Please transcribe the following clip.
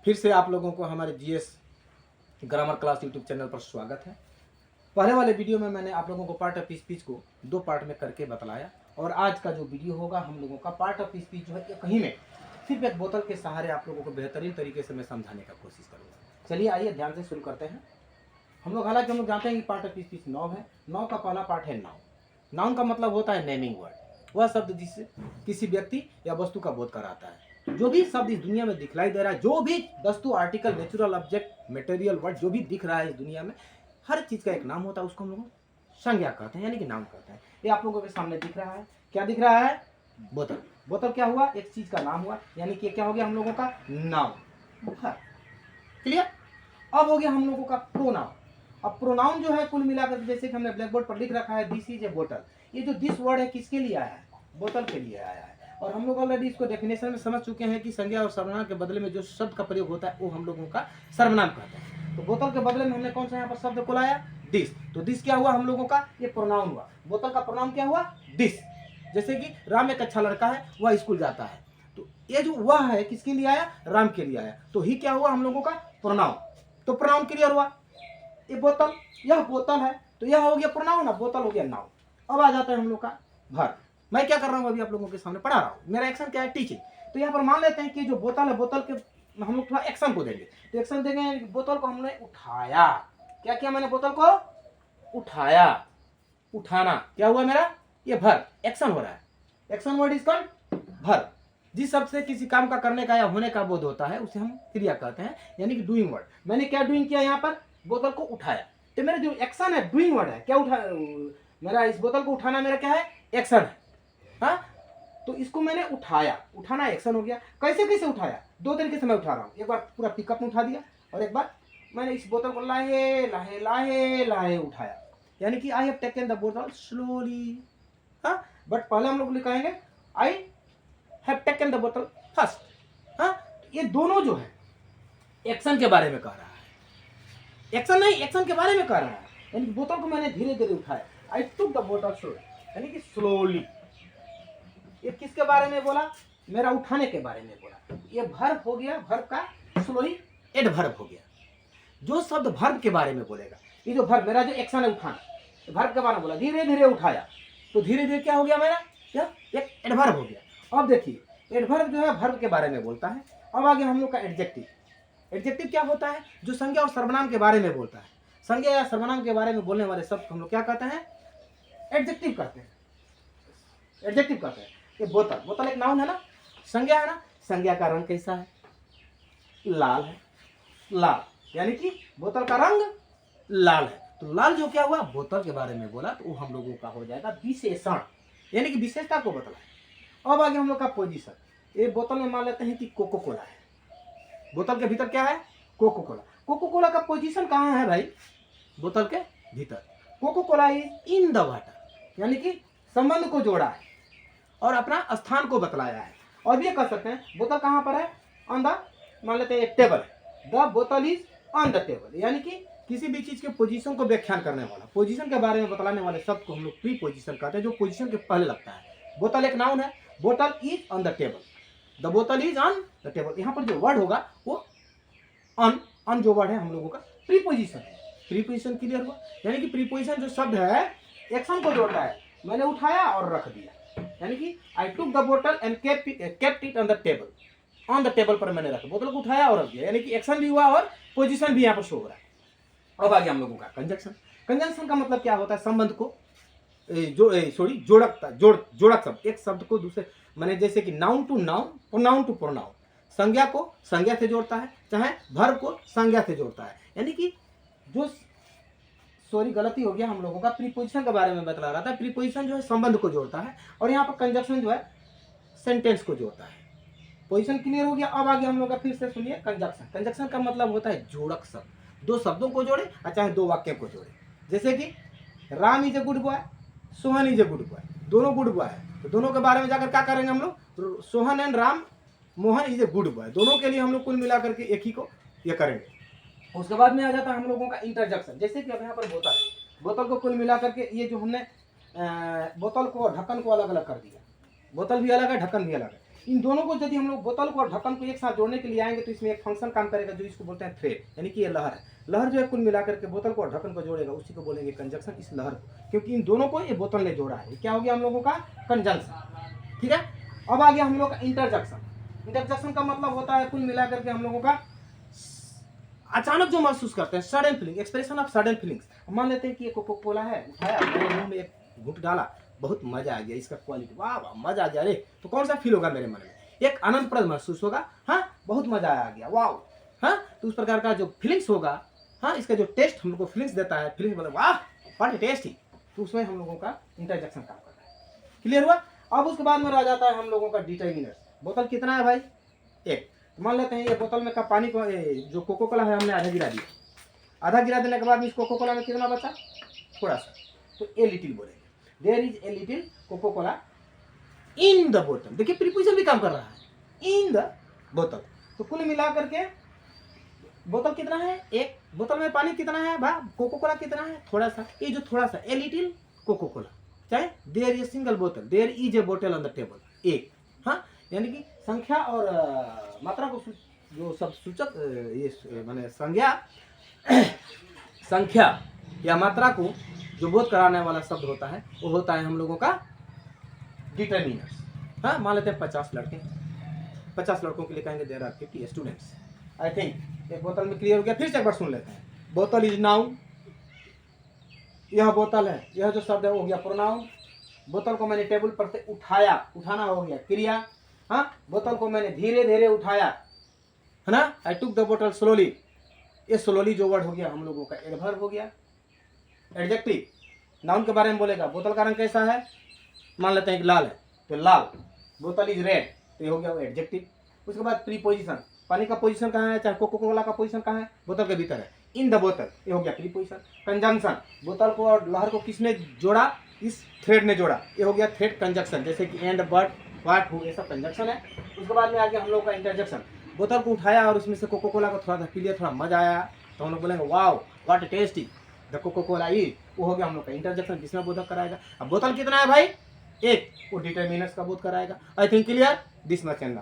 फिर से आप लोगों को हमारे GS grammar class YouTube channel पर स्वागत है। पहले वाले वीडियो में मैंने आप लोगों को पार्ट ऑफ स्पीच को 2 पार्ट में करके बतलाया और आज का जो वीडियो होगा हम लोगों का पार्ट ऑफ स्पीच जो है कहीं में सिर्फ एक बोतल के सहारे आप लोगों को बेहतरीन तरीके से मैं समझाने का कोशिश करूँगा। चलिए आइए ध्यान से शुरू करते हैं। हम लोग हालांकि हम लोग जानते हैं कि पार्ट ऑफ स्पीच 9 है। 9 का पहला पार्ट है नाउन। नाउन का मतलब होता है नेमिंग वर्ड, वह शब्द जिससे किसी व्यक्ति या वस्तु का बोध कराता है। जो भी शब्द इस दुनिया में दिखलाई दे रहा है, जो भी वस्तु, article, natural object, material word जो भी दिख रहा है इस दुनिया में, हर चीज का एक नाम होता है, उसको हम लोग संज्ञा कहते हैं, यानी कि नाम कहते हैं। ये आप लोगों के सामने दिख रहा है, क्या दिख रहा है? बोतल। बोतल क्या हुआ? एक चीज का नाम हुआ, यानी कि क्या हो गया हम लोगों का? नाउन। क्लियर? अब हो गया हम लोगों का प्रोनाउन। अब प्रोनाउन जो है कुल मिलाकर, जैसे कि हमने ब्लैक बोर्ड पर लिख रखा है दिस इज ए बोतल, ये जो दिस वर्ड है किसके लिए आया है? बोतल के लिए आया है। और हम लोग ऑलरेडी इसको डेफिनेशन में समझ चुके हैं कि संज्ञा और सर्वनाम के बदले में जो शब्द का प्रयोग होता है वो हम लोगों का सर्वनाम कहते हैं। तो बोतल के बदले में हमने कौन सा यहाँ पर शब्द को लाया? दिस। तो दिस क्या हुआ हम लोगों का? ये प्रोनाउन हुआ। बोतल का प्रोनाउन क्या हुआ? दिस। जैसे कि राम एक अच्छा लड़का है, वह स्कूल जाता है, तो ये जो वह है किसके लिए आया? राम के लिए आया। तो ही क्या हुआ हम लोगों का? प्रोनाउन। तो प्रोनाउन क्लियर हुआ। ये बोतल, यह बोतल है, तो यह हो गया प्रोनाउन, अब बोतल हो गया नाउन। अब आ जाता है हम लोग का वर्ब। मैं क्या कर रहा हूँ अभी आप लोगों के सामने पढ़ा रहा हूँ, मेरा एक्शन क्या है? टीचिंग। तो यहाँ पर मान लेते हैं कि जो बोतल है, बोतल के हम लोग थोड़ा एक्शन को देंगे। तो एक्शन देंगे, बोतल को हमने उठाया। क्या किया मैंने? बोतल को उठाया। उठाना क्या हुआ मेरा? ये वर्ब, एक्शन हो रहा है। Action word is called verb. जिस शब्द से किसी काम का करने का या होने का बोध होता है उसे हम क्रिया कहते हैं, यानी कि डूइंग वर्ड। मैंने क्या डूइंग किया यहाँ पर? बोतल को उठाया। तो मेरा जो एक्शन है डूइंग वर्ड है, क्या मेरा इस बोतल को उठाना मेरा क्या है? एक्शन है। हाँ, तो इसको मैंने उठाया। उठाना एक्शन हो गया। कैसे कैसे उठाया? 2 तरीके से मैं उठा रहा हूँ। एक बार पूरा पिकअप में उठा दिया और एक बार मैंने इस बोतल को लाहे लाहे लाहे लाहे उठाया, यानी कि आई हैव टेकन द बोतल स्लोली। हाँ, बट पहले हम लोग लिखाएंगे आई हैव टेकन द बोतल फर्स्ट। हाँ, ये दोनों जो है एक्शन के बारे में कह रहा है। एक्शन नहीं, एक्शन के बारे में कह रहा है, यानी कि बोतल को मैंने धीरे धीरे उठाया। आई टुक द बोतल स्लोली, यानी कि स्लोली। ये किसके बारे में बोला? मेरा उठाने के बारे में बोला। ये वर्ब हो गया, वर्ब का स्लोली एडवर्ब हो गया। जो शब्द वर्ब के बारे में बोलेगा, ये जो वर्ब मेरा जो एक्शन है उठाना, वर्ब के बारे में बोला, धीरे धीरे उठाया, तो धीरे धीरे क्या हो गया मेरा? एक एडवर्ब हो गया। अब देखिए एडवर्ब जो है वर्ब के बारे में बोलता है। अब आगे हम लोग का एडजेक्टिव। एडजेक्टिव क्या होता है? जो संज्ञा और सर्वनाम के बारे में बोलता है। संज्ञा या सर्वनाम के बारे में बोलने वाले शब्द हम लोग क्या कहते हैं? एडजेक्टिव कहते हैं। एडजेक्टिव कहते हैं। ये बोतल, बोतल एक नाउन है ना, संज्ञा है ना। संज्ञा का रंग कैसा है? लाल है। लाल, यानी कि बोतल का रंग लाल है। तो लाल जो क्या हुआ? बोतल के बारे में बोला, तो वो हम लोगों का हो जाएगा विशेषण, यानी कि विशेषता को बतलाए। अब आगे हम लोग का पोजीशन। ये बोतल में मान लेते हैं कि कोको कोला है। बोतल के भीतर क्या है? Coca Cola. कोको कोला का पोजीशन कहाँ है भाई? बोतल के भीतर। Coca Cola is in the water, यानी कि संबंध को जोड़ा है और अपना स्थान को बतलाया है। और भी कह सकते हैं बोतल कहाँ पर है? ऑन द, मान लेते हैं एक टेबल है, द बोतल इज ऑन द टेबल, यानी कि किसी भी चीज के पोजीशन को व्याख्यान करने वाला, पोजीशन के बारे में बतलाने वाले शब्द को हम लोग प्री पोजीशन कहते हैं, जो पोजीशन के पहले लगता है। बोतल एक नाउन है, बोतल is on the table, the बोतल इज ऑन द टेबल। यहाँ पर जो वर्ड होगा वो ऑन, ऑन जो वर्ड है हम लोगों का प्रीपोजिशन है। प्रीपोजिशन क्लियर हुआ, यानी कि प्रीपोजिशन जो शब्द है एक्शन को जोड़ता है। मैंने उठाया और रख दिया, यानी कि आई टुक द बोतल and kept it on the table. On the table पर मैंने रखा, बोतल को उठाया और रख दिया, यानी कि एक्शन भी हुआ और पोजीशन भी यहाँ पर शो हो रहा है। अब आ गया हम लोगों का कंजंक्शन। कंजंक्शन का मतलब क्या होता है? संबंध को जोड़कता, जोड़क शब्द, एक शब्द को दूसरे, माने जैसे कि noun to noun, pronoun to pronoun. संज्ञा को संज्ञा से जोड़ता है, चाहे वर्ब को संज्ञा से जोड़ता है, यानी कि जो गलती हो गया हम लोगों का, प्रीपोजिशन के बारे में बतला रहा था। प्रीपोजिशन जो है संबंध को जोड़ता है और यहाँ पर कंजंक्शन जो है सेंटेंस को जोड़ता है। पोजिशन क्लियर हो गया। अब आगे हम लोग का फिर से सुनिए कंजंक्शन। कंजंक्शन का मतलब होता है जोड़क शब्द, 2 शब्दों को जोड़े और चाहे 2 वाक्यों को जोड़े। जैसे कि Ram is a good boy, Sohan is a good boy, दोनों गुड बॉय है, तो दोनों के बारे में जाकर क्या करेंगे हम लोग? Sohan and Ram, Mohan is a good boy, दोनों के लिए हम लोग कुल मिलाकर के एक ही को ये करेंगे। उसके बाद में आ जाता है हम लोगों का इंटरजेक्शन। जैसे कि अब यहाँ पर बोतल, बोतल को कुल मिलाकर के ये जो हमने बोतल को, ढक्कन को अलग अलग कर दिया, बोतल भी अलग है, ढक्कन भी अलग है, इन दोनों को यदि हम लोग बोतल को और ढक्कन को एक साथ जोड़ने के लिए आएंगे तो इसमें एक फंक्शन काम करेगा जो इसको बोलते हैं थ्रेड, यानी कि ये लहर है। लहर जो है कुल मिलाकर के बोतल को और ढक्कन को जोड़ेगा, उसी को बोलेंगे कंजक्शन, इस लहर को, क्योंकि इन दोनों को ये बोतल ने जोड़ा है। क्या हो गया हम लोगों का कंजंक्शन। ठीक है, अब आ गया हम लोग का इंटरजक्शन। इंटरजक्शन का मतलब होता है कुल मिलाकर के हम लोगों का अचानक जो महसूस करते हैं, sudden feeling, expression of sudden feelings. मान लेते हैं कि ये कोको कोला है, उठाया मेरे मुंह में एक घूंट डाला, बहुत मजा आ गया, इसका क्वालिटी वाह वाह मजा आ गया रे, तो कौन सा फील होगा मेरे मन में, एक आनंदप्रद महसूस होगा, हाँ बहुत मजा आ गया वाह, हाँ तो उस प्रकार का जो फीलिंग्स होगा, हाँ इसका जो टेस्ट हम लोग को फीलिंग्स देता है, फीलिंग्स मतलब वाह व्हाट टेस्ट ही, तो उसमें हम लोगों का इंटरजेक्शन काम कर रहा है। क्लियर हुआ। अब उसके बाद में रह जाता है हम लोगों का डिटर्मिनर्स। बोतल कितना है भाई, एक। मान लेते हैं ये बोतल में का पानी को जो कोको कोला है हमने आधा गिरा दिया, आधा गिरा देने के बाद इस कोको कोला में कितना बचा, थोड़ा सा, तो ए लिटिल बोलेंगे, there is a little Coca Cola in the बोतल। देखिए प्रीपोजिशन भी काम कर रहा है, इन द बोतल। तो कुल मिला करके बोतल कितना है, एक। बोतल में पानी कितना है भाई, कोको कोला कितना है, थोड़ा सा। ये जो थोड़ा सा ए लिटिल कोको कोला, चाहे देयर इज सिंगल बोतल, देयर इज ए बोतल ऑन द टेबल, एक। हाँ यानी कि संख्या और मात्रा को जो सब सूचक ये माने संख्या या मात्रा को जो बोध कराने वाला शब्द होता है वो होता है हम लोगों का डिटर्मिनर्स। हाँ मान लेते हैं 50 लड़के, 50 लड़कों के लिए कहेंगे there are 50 students. I think एक बोतल में क्लियर हो गया। फिर से एक बार सुन लेते हैं। बोतल इज नाउन, यह बोतल है, यह जो शब्द है वो हो गया प्रोनाउन। बोतल को मैंने टेबल पर से उठाया, उठाना हो गया क्रिया। हाँ बोतल को मैंने धीरे धीरे उठाया, है ना, आई टुक द बोतल स्लोली, ये स्लोली जो वर्ड हो गया हम लोगों का एडवर्ब हो गया। एडजेक्टिव नाउन के बारे में बोलेगा, बोतल का रंग कैसा है, मान लेते हैं कि लाल है, तो लाल। बोतल इज रेड, तो ये हो गया वो एडजेक्टिव। उसके बाद प्रीपोजिशन, पानी का पोजीशन कहाँ है, चाहे कोको कोला का पोजीशन कहाँ है, बोतल के भीतर है, इन द बोतल, ये हो गया प्रीपोजिशन। कंजंक्शन, बोतल को और लहर को किसने जोड़ा, इस थ्रेड ने जोड़ा, ये हो गया थ्रेड कंजंक्शन, जैसे कि एंड, बट, व्हाट, हु, ये सब कंजंक्शन है। उसके बाद में आ गया हम लोग का इंटरजेक्शन। बोतल को उठाया और उसमें से कोको कोला को थोड़ा सा पी लिया, थोड़ा मजा आया, तो हम लोग बोलेंगे wow what tasty the Coca Cola is, वो हो गया हम लोग का इंटरजेक्शन, जिसमें बोधक कराएगा। अब बोतल कितना है भाई, एक, वो डिटर्मिनर्स का बोध कराएगा। I think clear, this much and